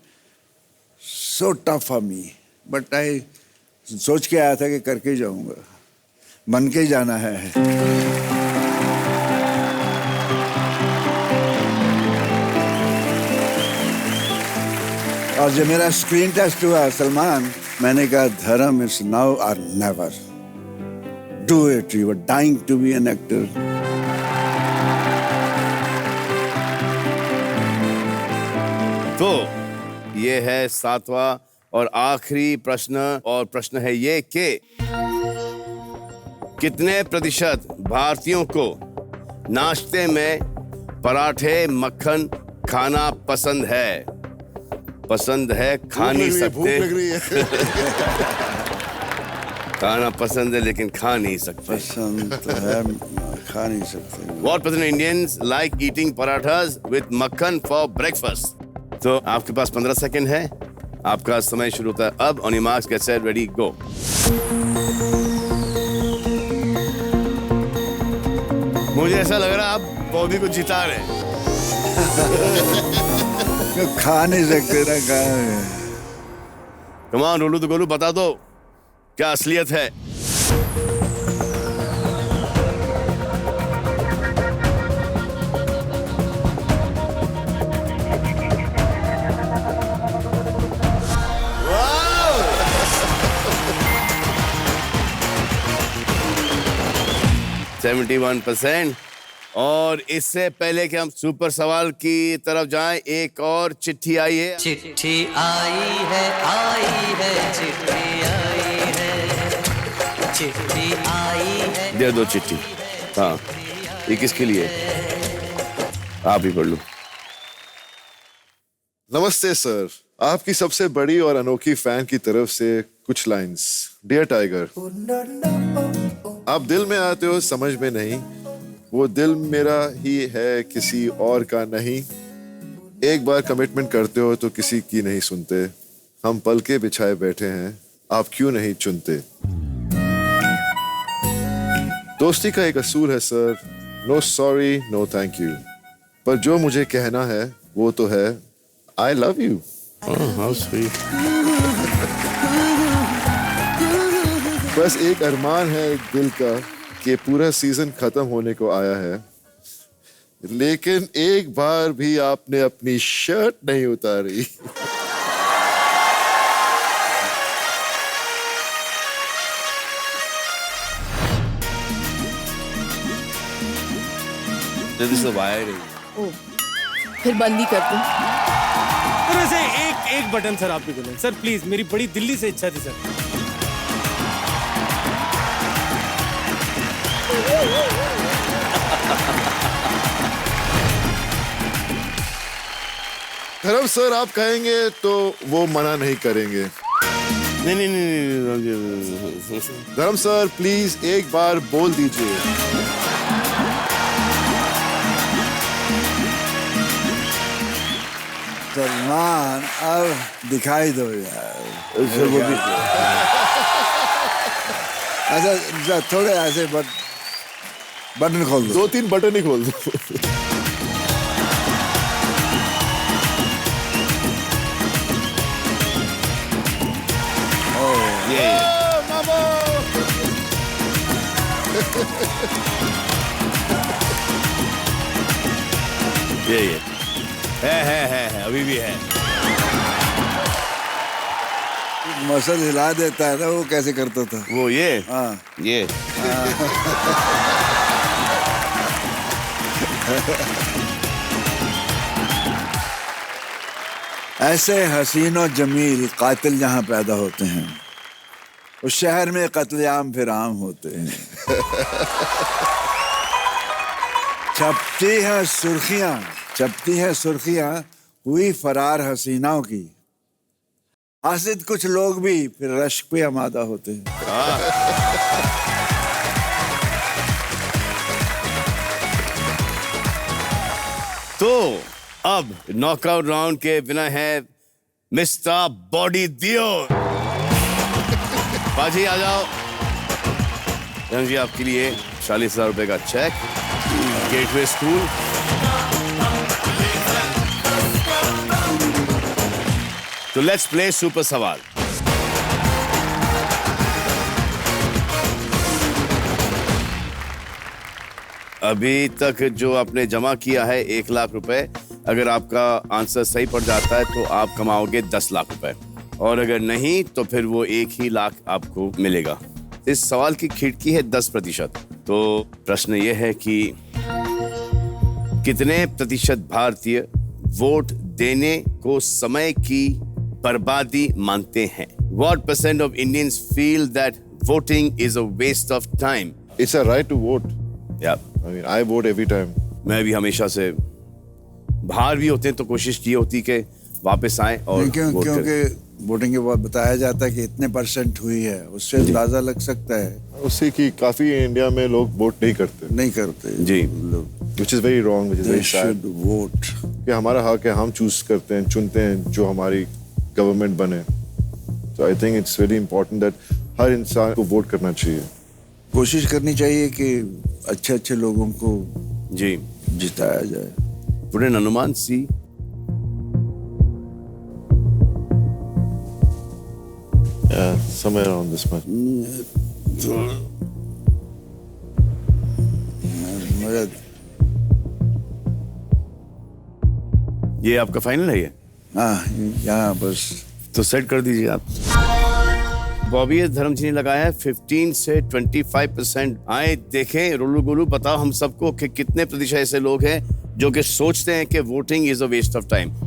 so tough for me, but I सोच के आया था कि करके ही जाऊंगा, बन के ही जाना है। और जब मेरा स्क्रीन टेस्ट हुआ सलमान, मैंने कहा धर्म इज नाउ और never, do it, you are dying to be an actor. तो ये है 7वां और आखिरी प्रश्न, और प्रश्न है ये कि कितने प्रतिशत भारतीयों को नाश्ते में पराठे मक्खन खाना पसंद है? पसंद है, खा नहीं सकते। भूख लग रही है। खाना पसंद है लेकिन खा नहीं सकते। पसंद तो है, खा नहीं सकते। What percent Indians like eating parathas with मक्खन for breakfast? तो आपके पास 15 सेकंड है। आपका समय शुरू होता है अब। On your marks, get set, ready, go. मुझे ऐसा लग रहा है आप बॉबी को जिता रहे हैं। खा नहीं सकते ना, कम ऑन, रोलू तो गोलू, बता दो। क्या असलियत है? वाह! 71%। और इससे पहले कि हम सुपर सवाल की तरफ जाएं, एक और चिट्ठी आई है। चिट्ठी आई है चिट्ठी आई है दे दो चिट्ठी। हाँ, ये किसके लिए? आप ही पढ़ लो। नमस्ते सर, आपकी सबसे बड़ी और अनोखी फैन की तरफ से कुछ लाइंस। डियर टाइगर, आप दिल में आते हो समझ में नहीं, वो दिल मेरा ही है किसी और का नहीं। एक बार कमिटमेंट करते हो तो किसी की नहीं सुनते। हम पलके बिछाए बैठे हैं, आप क्यों नहीं चुनते? दोस्ती का एक असूल है sir, no sorry no thank you, पर जो मुझे कहना है वो तो है I love you. How sweet. बस एक अरमान है दिल का कि पूरा सीजन खत्म होने को आया है, लेकिन एक बार भी आपने अपनी शर्ट नहीं उतारी। जल्दी से बाहर ही। ओ, फिर बंद ही कर दूं। सर वैसे एक बटन सर आप भी बोलें सर प्लीज, मेरी बड़ी दिल्ली से इच्छा थी सर। धर्म सर आप कहेंगे तो वो मना नहीं करेंगे। नहीं। धर्म सर प्लीज एक बार बोल दीजिए। सलमान अब दिखाई दो यार। अच्छा थोड़े ऐसे बटन खोल दो। 2-3 बटन ही खोल दो। ये है अभी भी है। मसल हिला देता है ना, वो कैसे करता था वो ये हाँ ये ऐसे हसीन और जमील कातिल जहाँ पैदा होते हैं, उस शहर में कत्लेआम फिर आम होते हैं। छपती हैं सुर्खियां हुई फरार हसीनाओं की। हासिद कुछ लोग भी फिर रश्क पे आमादा होते हैं। तो अब नॉकआउट राउंड के विनर है मिस्टर बॉडी दियो। बाजी आ जाओ। रंग जी आपके लिए 40,000 रुपए का चेक गेटवे स्कूल। तो लेट्स प्ले सुपर सवाल। अभी तक जो आपने जमा किया है 1 लाख रुपए, अगर आपका आंसर सही पड़ जाता है तो आप कमाओगे 10 लाख रुपए, और अगर नहीं तो फिर वो 1 ही लाख आपको मिलेगा। इस सवाल की खिड़की है 10%। तो प्रश्न ये है कि कितने प्रतिशत भारतीय वोट देने को समय की बर्बादी मानते हैं? What % of Indians feel that voting is a waste of time? It's a right to vote. Yeah. I mean, I vote every time. मैं भी हमेशा से, बाहर भी होते हैं तो कोशिश ये होती कि वापस आए और वोट करें। क्योंकि वोटिंग के बाद बताया जाता है कि इतने % हुई है, उससे अंदाजा लग सकता है। उससे कि काफी इंडिया में लोग वोट नहीं करते। जी। Which is very wrong, which is very sad. should vote. कि हमारा हक है, हम चूज करते हैं, चुनते हैं जो हमारी गवर्नमेंट बने। So I think it's very important that हर इंसान को वोट करना चाहिए। कोशिश करनी चाहिए कि अच्छे लोगों को जी जिताया जाए। पुणे अनुमान सी Yeah, somewhere around this much. मेरा ये आपका फाइनल है ये? हाँ, यहाँ बस तो सेट कर दीजिए आप। बॉबी धर्म जी ने लगाया है 15 से 25%। आए देखें रोलू गोलू, बताओ हम सबको कि कितने प्रतिशत ऐसे लोग हैं जो कि सोचते हैं कि voting is a waste of time.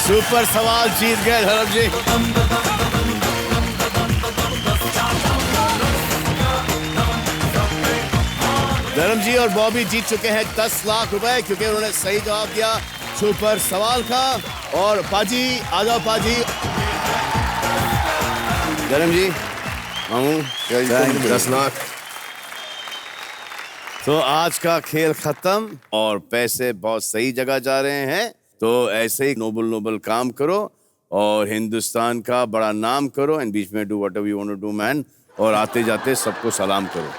Super सवाल जीत गए धर्म जी। धर्म जी और बॉबी जीत चुके हैं 10 लाख रुपए, क्योंकि उन्होंने सही जवाब दिया सुपर सवाल का। और पाजी आ जाओ पाजी। धर्म जी मामू, 10 लाख। तो आज का खेल खत्म और पैसे बहुत सही जगह जा रहे हैं। तो ऐसे ही नोबल नोबल काम करो और हिंदुस्तान का बड़ा नाम करो। एंड बीच में do whatever you want to do man. और आते जाते सबको सलाम करो।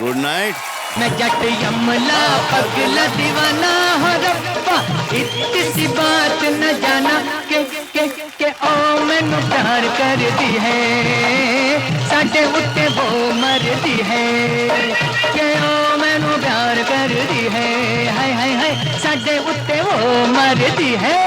Good night. मैं जट यमला पगला दीवाना हो रब्बा, इतनी सी बात न जाना के ओ मैनू प्यार कर दी है, साडे उत्ते वो मर दी है, के ओ मैनू प्यार कर दी है, हाय हाय हाय साडे उत्ते वो मर दी है।